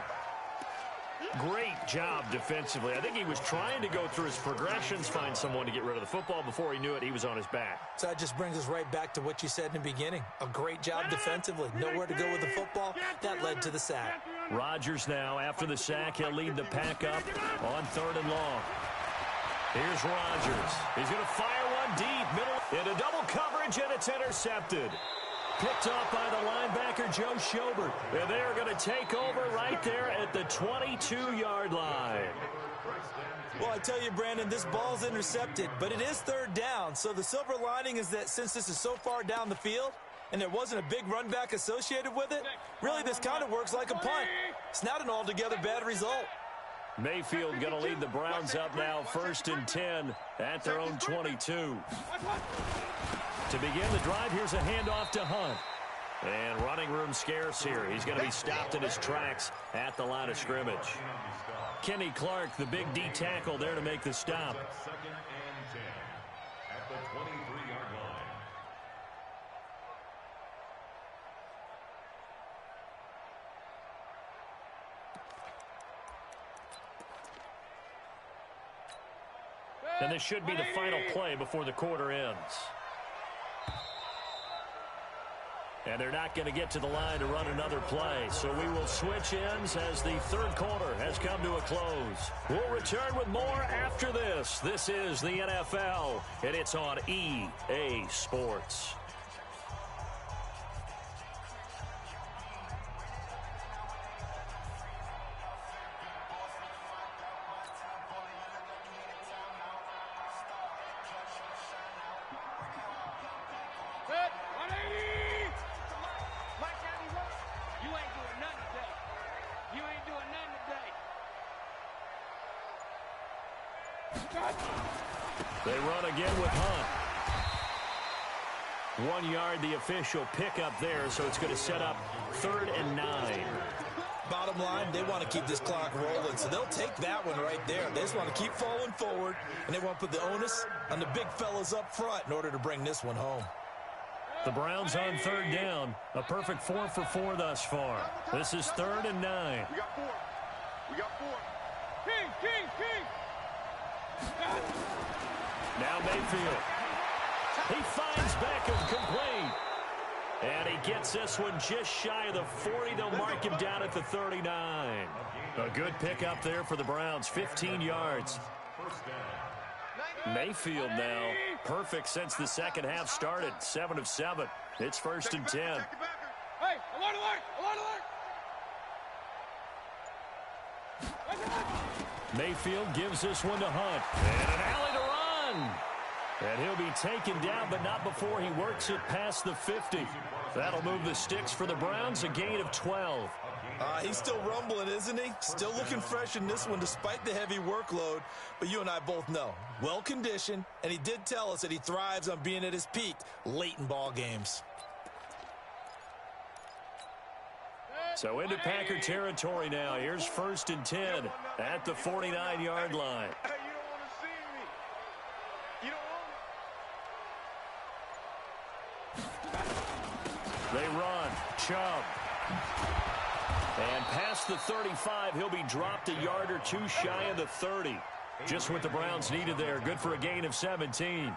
Great job defensively. I think he was trying to go through his progressions, find someone to get rid of the football. Before he knew it, he was on his back. So that just brings us right back to what you said in the beginning. A great job defensively. Nowhere to go with the football. That led to the sack. Rodgers now, after the sack, he'll lead the pack up on 3rd and long. Here's Rodgers. He's going to fire one deep, middle, into double coverage, and it's intercepted. Picked off by the linebacker, Joe Schobert. And they're going to take over right there at the 22-yard line. Well, I tell you, Brandon, this ball's intercepted, but it is 3rd down. So the silver lining is that since this is so far down the field and there wasn't a big run back associated with it, really this kind of works like a punt. It's not an altogether bad result. Mayfield going to lead the Browns up now, 1st and 10 at their own 22. To begin the drive, here's a handoff to Hunt. And running room scarce here. He's going to be stopped in his tracks at the line of scrimmage. Kenny Clark, the big D tackle there to make the stop. 2nd and 10 at the 23-yard line. And this should be the final play before the quarter ends. And they're not going to get to the line to run another play. So we will switch ends as the 3rd quarter has come to a close. We'll return with more after this. This is the NFL, and it's on EA Sports. They run again with Hunt. 1 yard, the official pickup there, so it's going to set up 3rd and 9. Bottom line, they want to keep this clock rolling, so they'll take that one right there. They just want to keep falling forward, and they want to put the onus on the big fellas up front in order to bring this one home. The Browns on 3rd down. A perfect 4 for 4 thus far. This is 3rd and 9. We got 4. We got 4. King. Now Mayfield. He finds Beckham complete. And he gets this one just shy of the 40. They'll mark him down at the 39. A good pickup there for the Browns. 15 yards. Mayfield now perfect since the second half started. 7 of 7. It's 1st and 10. Hey, alert! Mayfield gives this one to Hunt. And an alley to run. And he'll be taken down, but not before he works it past the 50. That'll move the sticks for the Browns, a gain of 12. He's still rumbling, isn't he? Still looking fresh in this one despite the heavy workload. But you and I both know, well-conditioned, and he did tell us that he thrives on being at his peak late in ball games. So into Packer territory now. Here's 1st and 10 at the 49-yard line. Hey, you don't want to see me. You don't want They run. Chubb. And past the 35, he'll be dropped a yard or two shy of the 30. Just what the Browns needed there. Good for a gain of 17.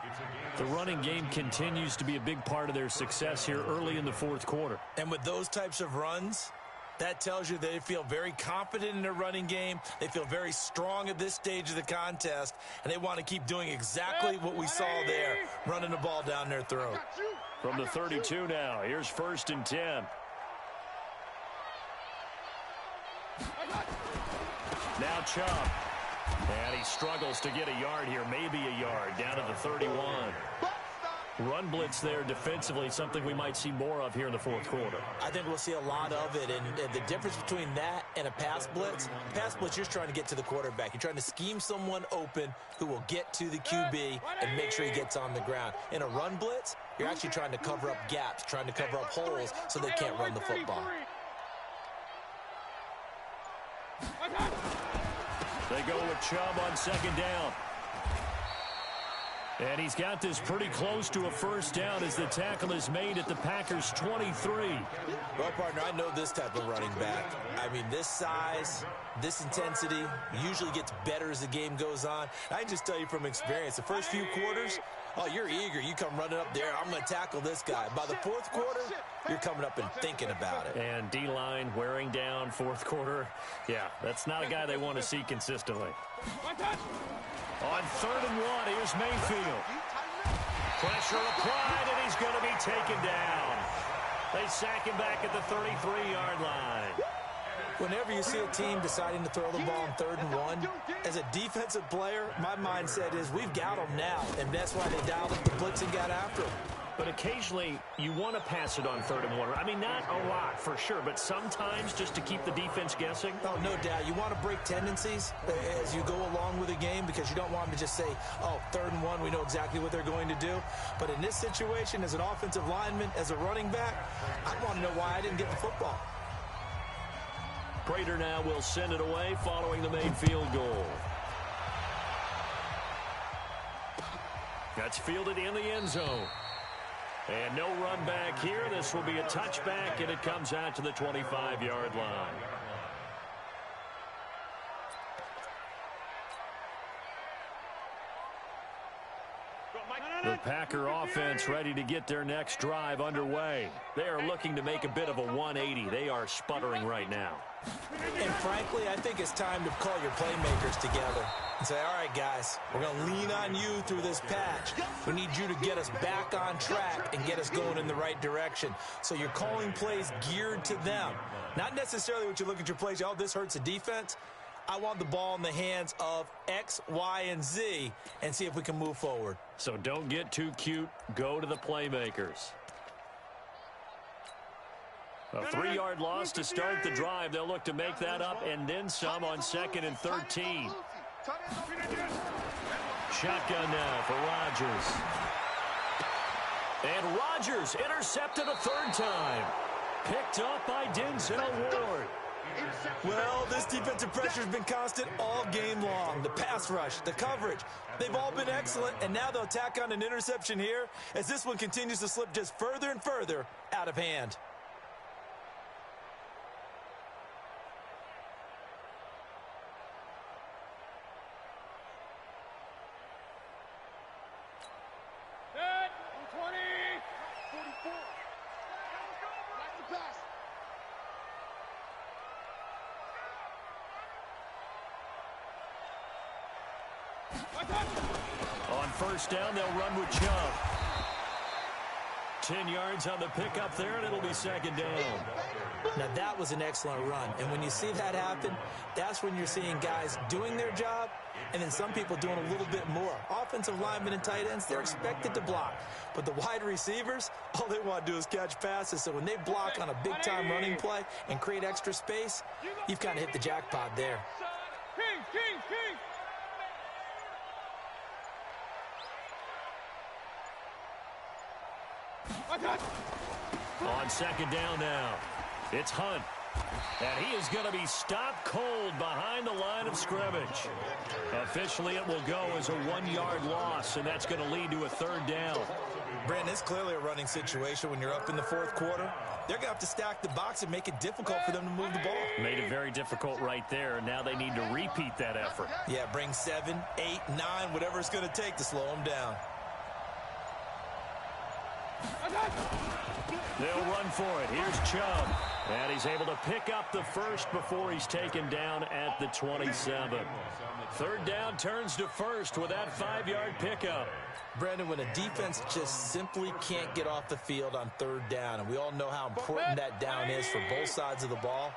The running game continues to be a big part of their success here early in the 4th quarter. And with those types of runs, that tells you they feel very confident in their running game. They feel very strong at this stage of the contest, and they want to keep doing exactly what we saw there, running the ball down their throat. From the 32 now, here's 1st and 10. Now Chubb. And he struggles to get a yard here, maybe a yard, down to the 31. Run blitz there defensively, something we might see more of here in the 4th quarter. I think we'll see a lot of it, and the difference between that and a pass blitz, you're just trying to get to the quarterback. You're trying to scheme someone open who will get to the QB and make sure he gets on the ground. In a run blitz, you're actually trying to cover up gaps, trying to cover up holes so they can't run the football. They go with Chubb on 2nd down. And he's got this pretty close to a 1st down as the tackle is made at the Packers' 23. Well, partner, I know this type of running back. I mean, this size, this intensity usually gets better as the game goes on. I can just tell you from experience, the first few quarters, oh, you're eager. You come running up there. I'm going to tackle this guy. By the 4th quarter, you're coming up and thinking about it. And D-line wearing down 4th quarter. Yeah, that's not a guy they want to see consistently. On 3rd and 1, here's Mayfield. Pressure applied, and he's going to be taken down. They sack him back at the 33-yard line. Whenever you see a team deciding to throw the ball on 3rd and 1, as a defensive player, my mindset is we've got them now, and that's why they dialed up the blitz and got after them. But occasionally, you want to pass it on 3rd and 1. I mean, not a lot, for sure, but sometimes just to keep the defense guessing. Oh, no doubt. You want to break tendencies as you go along with a game because you don't want them to just say, oh, 3rd and 1, we know exactly what they're going to do. But in this situation, as an offensive lineman, as a running back, I want to know why I didn't get the football. Prater now will send it away following the made field goal. That's fielded in the end zone. And no run back here. This will be a touchback, and it comes out to the 25-yard line. The Packer offense ready to get their next drive underway. They are looking to make a bit of a 180. They are sputtering right now. And frankly, I think it's time to call your playmakers together and say, all right, guys, we're going to lean on you through this patch. We need you to get us back on track and get us going in the right direction. So you're calling plays geared to them. Not necessarily what you look at your plays, oh, this hurts the defense. I want the ball in the hands of X, Y, and Z and see if we can move forward. So don't get too cute. Go to the playmakers. A 3-yard loss to start the drive. They'll look to make that up and then some on 2nd and 13. Shotgun now for Rodgers. And Rodgers intercepted a 3rd time. Picked up by Denzel Ward. Well, this defensive pressure has been constant all game long. The pass rush, the coverage, they've all been excellent, and now they'll tack on an interception here as this one continues to slip just further and further out of hand. On 1st down, they'll run with Chubb. 10 yards on the pickup there, and it'll be 2nd down. Now, that was an excellent run. And when you see that happen, that's when you're seeing guys doing their job and then some people doing a little bit more. Offensive linemen and tight ends, they're expected to block. But the wide receivers, all they want to do is catch passes. So when they block on a big-time running play and create extra space, you've kind of hit the jackpot there. King. On second down now, it's Hunt. And he is going to be stopped cold behind the line of scrimmage. Officially, it will go as a 1-yard loss, and that's going to lead to a third down. Brandon, it's clearly a running situation when you're up in the fourth quarter. They're going to have to stack the box and make it difficult for them to move the ball. Made it very difficult right there. Now they need to repeat that effort. Yeah, bring 7, 8, 9, whatever it's going to take to slow them down. They'll run for it. Here's Chubb. And he's able to pick up the first before he's taken down at the 27. Third down turns to first with that 5-yard pickup. Brandon, when a defense just simply can't get off the field on third down, and we all know how important that down is for both sides of the ball,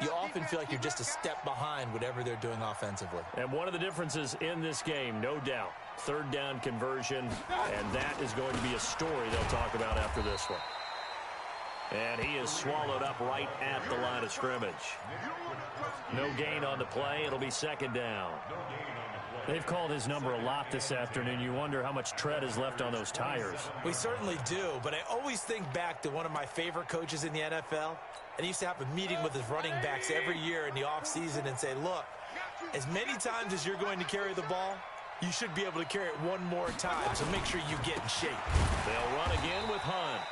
you often feel like you're just a step behind whatever they're doing offensively. And one of the differences in this game, no doubt, third down conversion, and that is going to be a story they'll talk about after this one. And he is swallowed up right at the line of scrimmage. No gain on the play. It'll be second down. They've called his number a lot this afternoon. You wonder how much tread is left on those tires. We certainly do, but I always think back to one of my favorite coaches in the NFL. And he used to have a meeting with his running backs every year in the offseason and say, look, as many times as you're going to carry the ball, you should be able to carry it one more time, so make sure you get in shape. They'll run again with Hunt.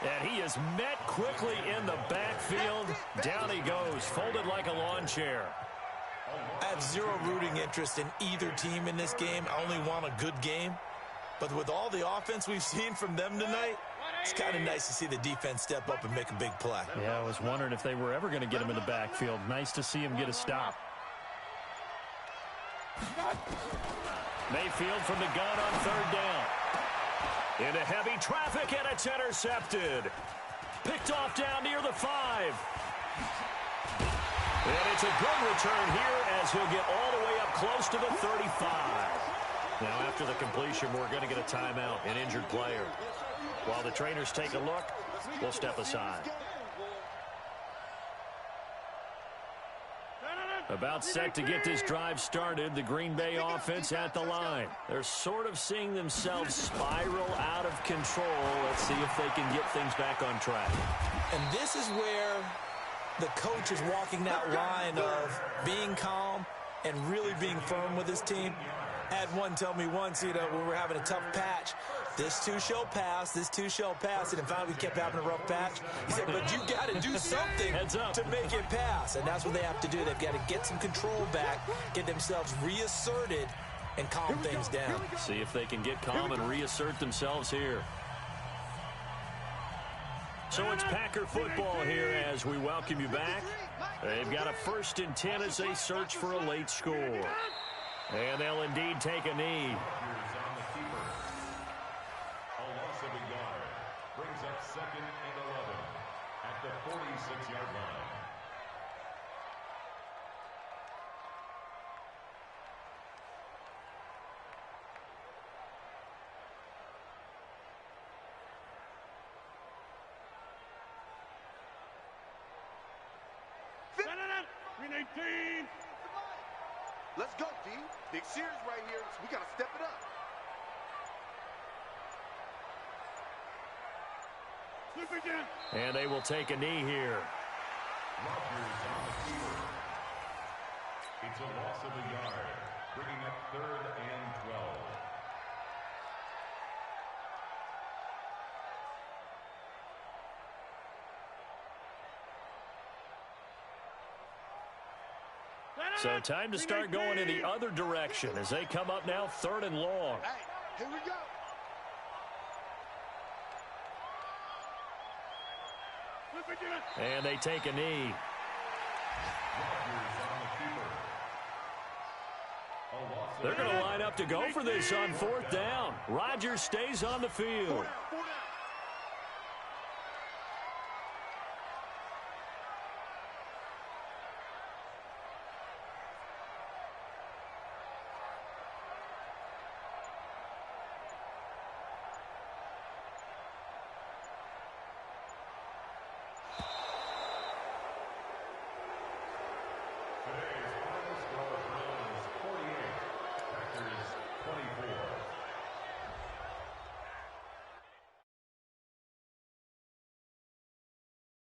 And he is met quickly in the backfield. Down he goes, folded like a lawn chair. I have zero rooting interest in either team in this game. I only want a good game. But with all the offense we've seen from them tonight, it's kind of nice to see the defense step up and make a big play. Yeah, I was wondering if they were ever going to get him in the backfield. Nice to see him get a stop. Mayfield from the gun on third down. Into heavy traffic, and it's intercepted. Picked off down near the 5. And it's a good return here as he'll get all the way up close to the 35. Now, after the completion, we're going to get a timeout, an injured player. While the trainers take a look, we'll step aside. About set to get this drive started, the Green Bay offense at the line. They're sort of seeing themselves spiral out of control. Let's see if they can get things back on track. And this is where the coach is walking that line of being calm and really being firm with his team. I had one tell me once, when we were having a tough patch, this too shall pass, this too shall pass, and finally we kept having a rough patch. He said, but you got to do something to make it pass, and that's what they have to do. They've got to get some control back, get themselves reasserted, and calm things down. See if they can get calm and reassert themselves here. So it's Packer football here as we welcome you back. They've got a 1st and 10 as they search for a late score. And they'll indeed take a knee. A loss of a yard brings up 2nd and 11 at the 46-yard line. Green 18. Let's go, D. Big series right here, so we got to step it up. Slip again. And they will take a knee here. Rodgers on the keeper. It's a loss of a yard, bringing up 3rd and 12. So time to start going in the other direction as they come up now 3rd and long. Hey, here we go. Slip again. And they take a knee. Rodgers on the keeper. A loss of They're going to line up to go for this on 4th down. Rodgers stays on the field. 4 down.